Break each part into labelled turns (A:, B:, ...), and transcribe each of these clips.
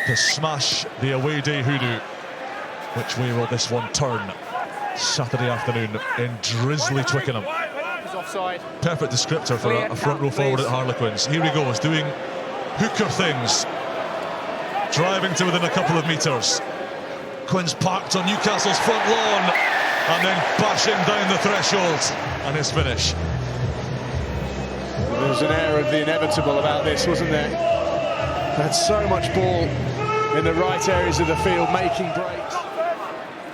A: to smash the away day hoodoo. Which way will this one turn? Saturday afternoon in drizzly Twickenham. Perfect descriptor for a front row forward at Harlequins. Here he goes, doing hooker things. Driving to within a couple of metres. Quins parked on Newcastle's front lawn and then bashing down the threshold, and his finish.
B: There was an air of the inevitable about this, wasn't there? They had so much ball in the right areas of the field, making breaks.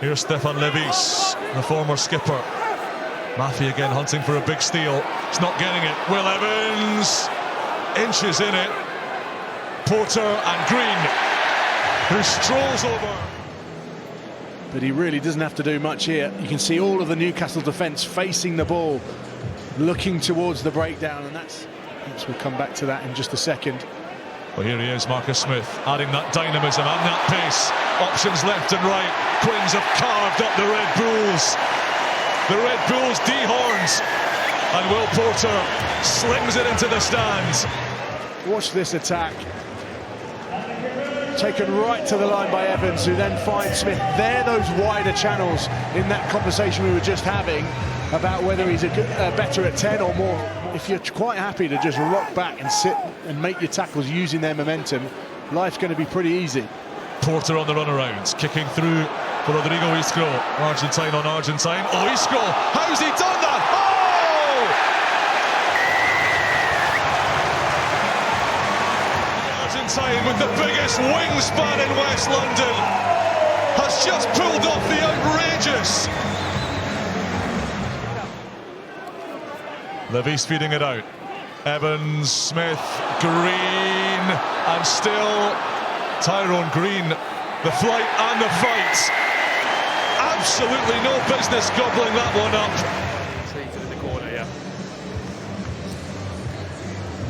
A: Here's Stefan Levis, the former skipper. Maffey again hunting for a big steal. He's not getting it. Will Evans, inches in it. Porter and Green, who strolls over.
B: But he really doesn't have to do much here. You can see all of the Newcastle defence facing the ball, looking towards the breakdown, and that's... We'll come back to that in just a second.
A: Well, here he is, Marcus Smith, adding that dynamism and that pace. Options left and right. Quins have carved up the Red Bulls. The Red Bulls dehorns, and Will Porter slings it into the stands.
B: Watch this attack. Taken right to the line by Evans, who then finds Smith. They're those wider channels in that conversation we were just having about whether he's better at 10 or more. If you're quite happy to just rock back and sit and make your tackles using their momentum, life's going to be pretty easy.
A: Porter on the runaround, kicking through for Rodrigo Isco. Argentine on Argentine. Oh, Isco! How's he done that? Oh! Argentine, with the biggest wingspan in West London, has just pulled off the outrageous. Levis feeding it out. Evans, Smith, Green, and still Tyrone Green. The flight and the fight. Absolutely no business gobbling that one up.
C: In the corner, yeah.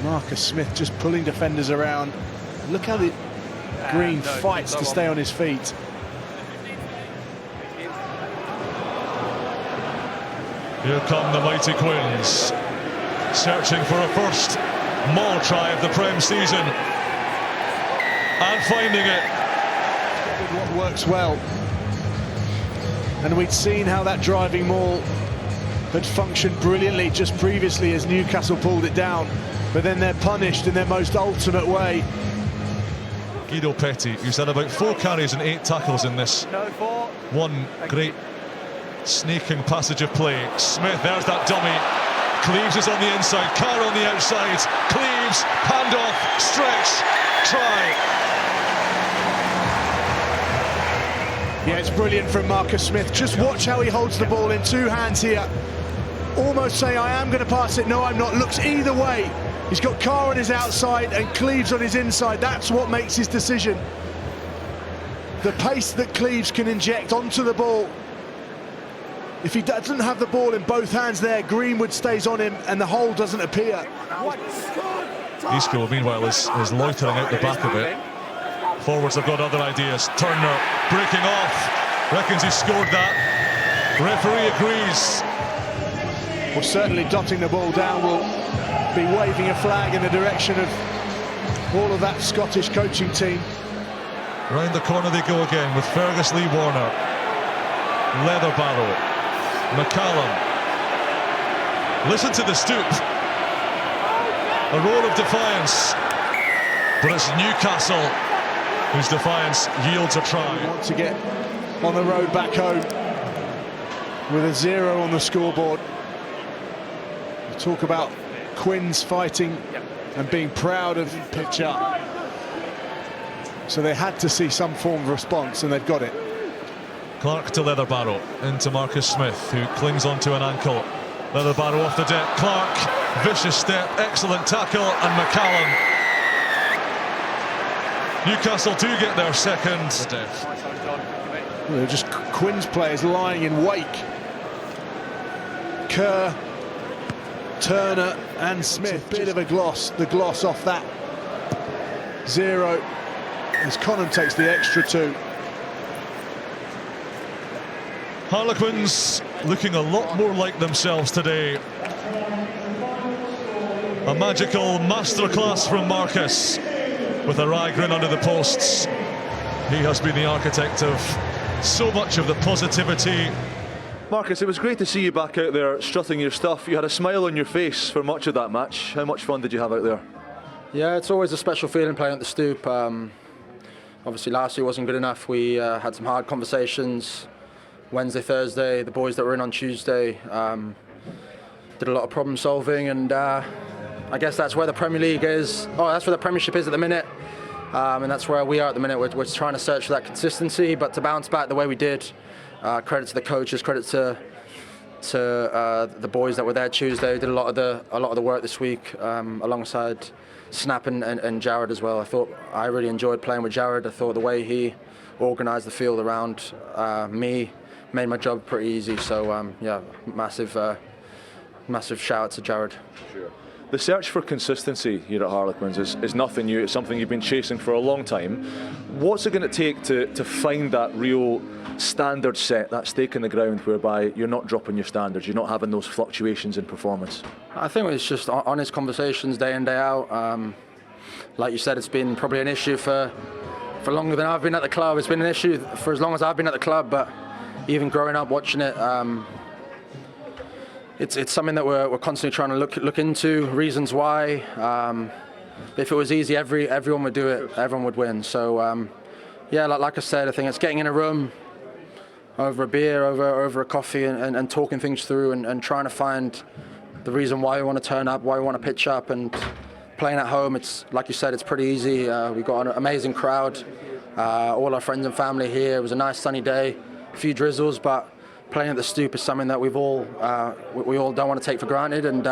B: Marcus Smith just pulling defenders around. Look how the Green fights to stay on his feet.
A: Here come the mighty Quins, searching for a first maul try of the Prem season, and finding it.
B: What works well, and we'd seen how that driving maul had functioned brilliantly just previously as Newcastle pulled it down, but then they're punished in their most ultimate way.
A: Guido Petty, who's had about 4 carries and 8 tackles in this one great snaking passage of play. Smith, there's that dummy. Cleaves is on the inside, Carr on the outside. Cleaves, handoff, stretch, try.
B: Yeah, it's brilliant from Marcus Smith. Just watch how he holds the ball in 2 hands here. Almost saying, I am going to pass it, no I'm not. Looks either way. He's got Carr on his outside and Cleaves on his inside. That's what makes his decision. The pace that Cleaves can inject onto the ball. If he doesn't have the ball in both hands there, Greenwood stays on him and the hole doesn't appear.
A: Isco, meanwhile, is loitering out the back of it. Forwards have got other ideas. Turner breaking off. Reckons he scored that. Referee agrees.
B: Well, certainly dotting the ball down will be waving a flag in the direction of all of that Scottish coaching team.
A: Round the corner they go again with Fergus Lee Warner. Leatherbarrow. McCallum. Listen to the stoop. A roar of defiance. But it's Newcastle whose defiance yields a try.
B: We want to get on the road back home with a 0 on the scoreboard. We talk about Quins fighting and being proud of pitch up. So they had to see some form of response, and they've got it.
A: Clark to Leatherbarrow, into Marcus Smith, who clings onto an ankle. Leatherbarrow off the deck. Clark, vicious step, excellent tackle, and McCallum. Newcastle do get their second.
B: Well, just Quins players lying in wake. Kerr, Turner and Smith. Bit of a gloss, the gloss off that 0 as Conham takes the extra 2.
A: Harlequins looking a lot more like themselves today. A magical masterclass from Marcus with a wry grin under the posts. He has been the architect of so much of the positivity.
C: Marcus, it was great to see you back out there strutting your stuff. You had a smile on your face for much of that match. How much fun did you have out there?
D: Yeah, it's always a special feeling playing at the Stoop. Obviously last year wasn't good enough. We had some hard conversations Wednesday, Thursday. The boys that were in on Tuesday did a lot of problem solving, and I guess that's where the Premier League is. Oh, that's where the Premiership is at the minute, and that's where we are at the minute. We're trying to search for that consistency, but to bounce back the way we did. Credit to the coaches, credit to the boys that were there Tuesday. Did a lot of the work this week alongside Snap and Jared as well. I really enjoyed playing with Jared. I thought the way he organised the field around me made my job pretty easy. So yeah, massive shout out to Jared.
C: Sure. The search for consistency here at Harlequins is nothing new. It's something you've been chasing for a long time. What's it going to take to find that real standard set, that stake in the ground whereby you're not dropping your standards, you're not having those fluctuations in performance?
D: I think it's just honest conversations day in, day out. Like you said, it's been probably an issue for longer than I've been at the club. It's been an issue for as long as I've been at the club, but even growing up watching it, it's something that we're constantly trying to look into, reasons why. If it was easy, everyone would do it, everyone would win. So yeah, like I said, I think it's getting in a room over a beer, over a coffee, and talking things through, and trying to find the reason why we want to turn up, why we want to pitch up, and playing at home. It's like you said, it's pretty easy. We've got an amazing crowd, all our friends and family here. It was a nice sunny day, a few drizzles, but playing at the Stoop is something that we all don't want to take for granted, and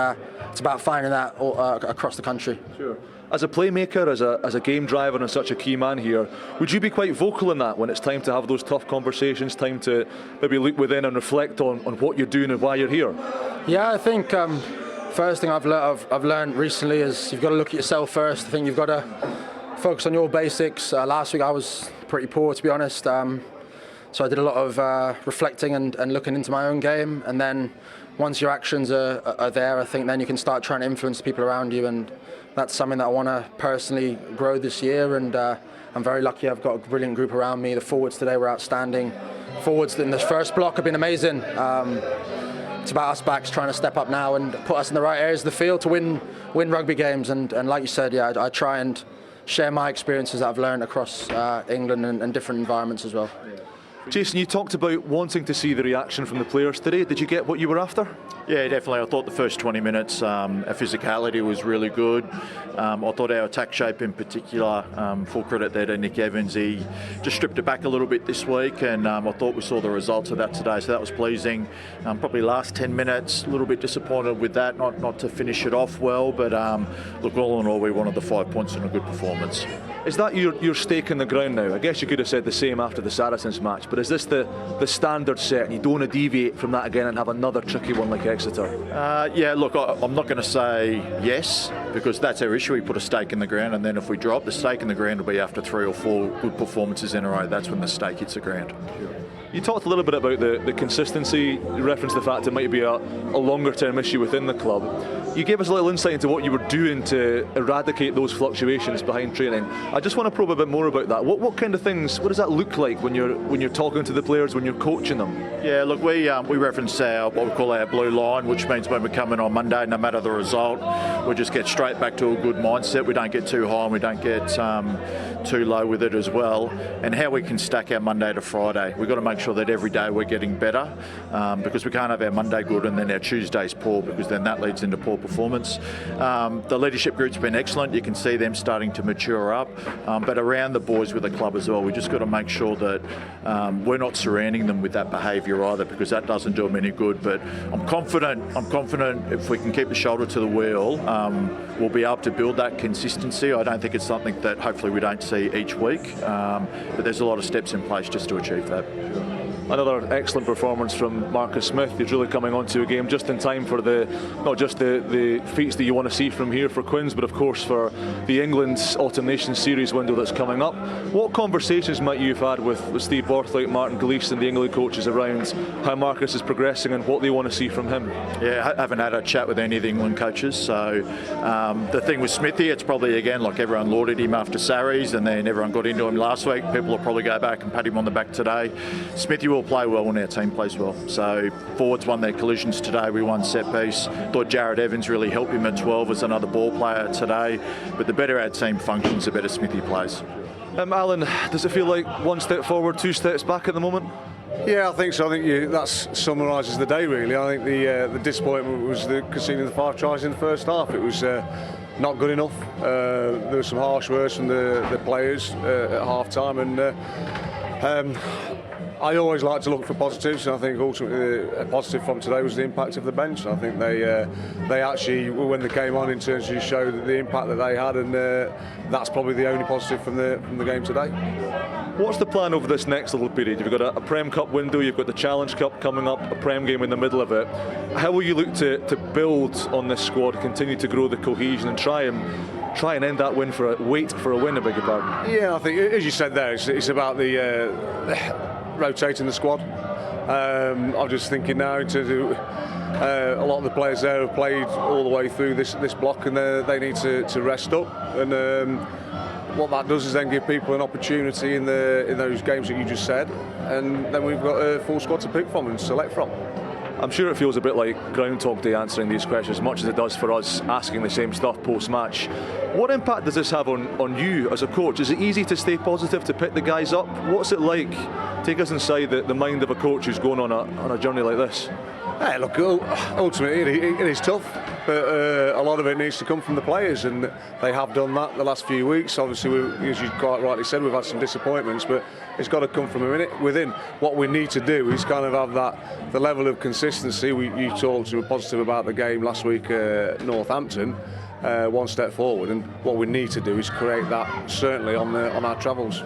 D: it's about finding that across the country.
C: Sure. As a playmaker, as a game driver and such a key man here, would you be quite vocal in that when it's time to have those tough conversations, time to maybe look within and reflect on what you're doing and why you're here?
D: Yeah, I think first thing I've learned recently is you've got to look at yourself first. I think you've got to focus on your basics. Last week I was pretty poor, to be honest. So I did a lot of reflecting and looking into my own game, and then once your actions are there, I think then you can start trying to influence the people around you, and that's something that I want to personally grow this year, and I'm very lucky I've got a brilliant group around me. The forwards today were outstanding. Forwards in the first block have been amazing. It's about us backs trying to step up now and put us in the right areas of the field to win rugby games, and like you said, yeah, I try and share my experiences that I've learned across England and different environments as well.
C: Jason, you talked about wanting to see the reaction from the players today. Did you get what you were after?
E: Yeah, definitely. I thought the first 20 minutes, our physicality was really good. I thought our attack shape in particular, full credit there to Nick Evans, he just stripped it back a little bit this week, and I thought we saw the results of that today, so that was pleasing. Probably last 10 minutes, a little bit disappointed with that, not to finish it off well, but look, all in all, we wanted the 5 points and a good performance.
C: Is that your stake in the ground now? I guess you could have said the same after the Saracens match, but is this the standard set and you don't want to deviate from that again and have another tricky one like Exeter?
E: Yeah, look, I'm not going to say yes, because that's our issue. We put a stake in the ground, and then if we drop, the stake in the ground will be after 3 or 4 good performances in a row. That's when the stake hits the ground.
C: You talked a little bit about the consistency. You referenced the fact it might be a longer term issue within the club. You gave us a little insight into what you were doing to eradicate those fluctuations behind training. I just want to probe a bit more about that. What kind of things, what does that look like when you're talking to the players, when you're coaching them?
E: Yeah, look, we reference what we call our blue line, which means when we come in on Monday, no matter the result, we just get straight back to a good mindset. We don't get too high and we don't get too low with it as well. And how we can stack our Monday to Friday. We've got to make sure that every day we're getting better, because we can't have our Monday good and then our Tuesdays poor, because then that leads into poor performance. The leadership group's been excellent. You can see them starting to mature up, but around the boys with the club as well, we just got to make sure that we're not surrounding them with that behaviour either, because that doesn't do them any good. But I'm confident if we can keep the shoulder to the wheel, we'll be able to build that consistency. I don't think it's something that hopefully we don't see each week, but there's a lot of steps in place just to achieve that.
C: Another excellent performance from Marcus Smith. He's really coming onto a game just in time for not just the feats that you want to see from here for Quins, but of course for the England's Autumn Nations Series window that's coming up. What conversations might you have had with Steve Borthwaite, Martin Gleeson and the England coaches around how Marcus is progressing and what they want to see from him?
E: Yeah, I haven't had a chat with any of the England coaches. So the thing with Smithy, it's probably, again, like everyone lauded him after Sarries and then everyone got into him last week. People will probably go back and pat him on the back today. Smithy will play well when our team plays well. So forwards won their collisions today. We won set piece. Thought Jared Evans really helped him at 12 as another ball player today. But the better our team functions, the better Smithy plays.
C: Alan, does it feel like one step forward, two steps back at the moment?
F: Yeah, I think so. I think that summarises the day, really. I think the disappointment was conceding the 5 tries in the first half. It was not good enough. There were some harsh words from the players at half time, and I always like to look for positives, and I think ultimately a positive from today was the impact of the bench. I think they actually, when they came on, in terms of showed the impact that they had, and that's probably the only positive from the game today.
C: What's the plan over this next little period? You've got a Prem Cup window, you've got the Challenge Cup coming up, a Prem game in the middle of it. How will you look to build on this squad, continue to grow the cohesion and try and end that win wait for a win, I beg your pardon?
F: Yeah, I think, as you said there, it's about the rotating the squad. I'm just thinking now in terms of a lot of the players there have played all the way through this block, and they need to rest up. And what that does is then give people an opportunity in those games that you just said, and then we've got a full squad to pick from and select from.
C: I'm sure it feels a bit like Groundhog Day answering these questions, as much as it does for us asking the same stuff post-match. What impact does this have on you as a coach? Is it easy to stay positive, to pick the guys up? What's it like? Take us inside the mind of a coach who's going on a journey like this.
F: Hey, look, ultimately it is tough, but a lot of it needs to come from the players, and they have done that the last few weeks. Obviously, as you quite rightly said, we've had some disappointments, but it's got to come from within. What we need to do is kind of have the level of consistency. You talked to a positive about the game last week, Northampton, one step forward, and what we need to do is create that certainly on our travels.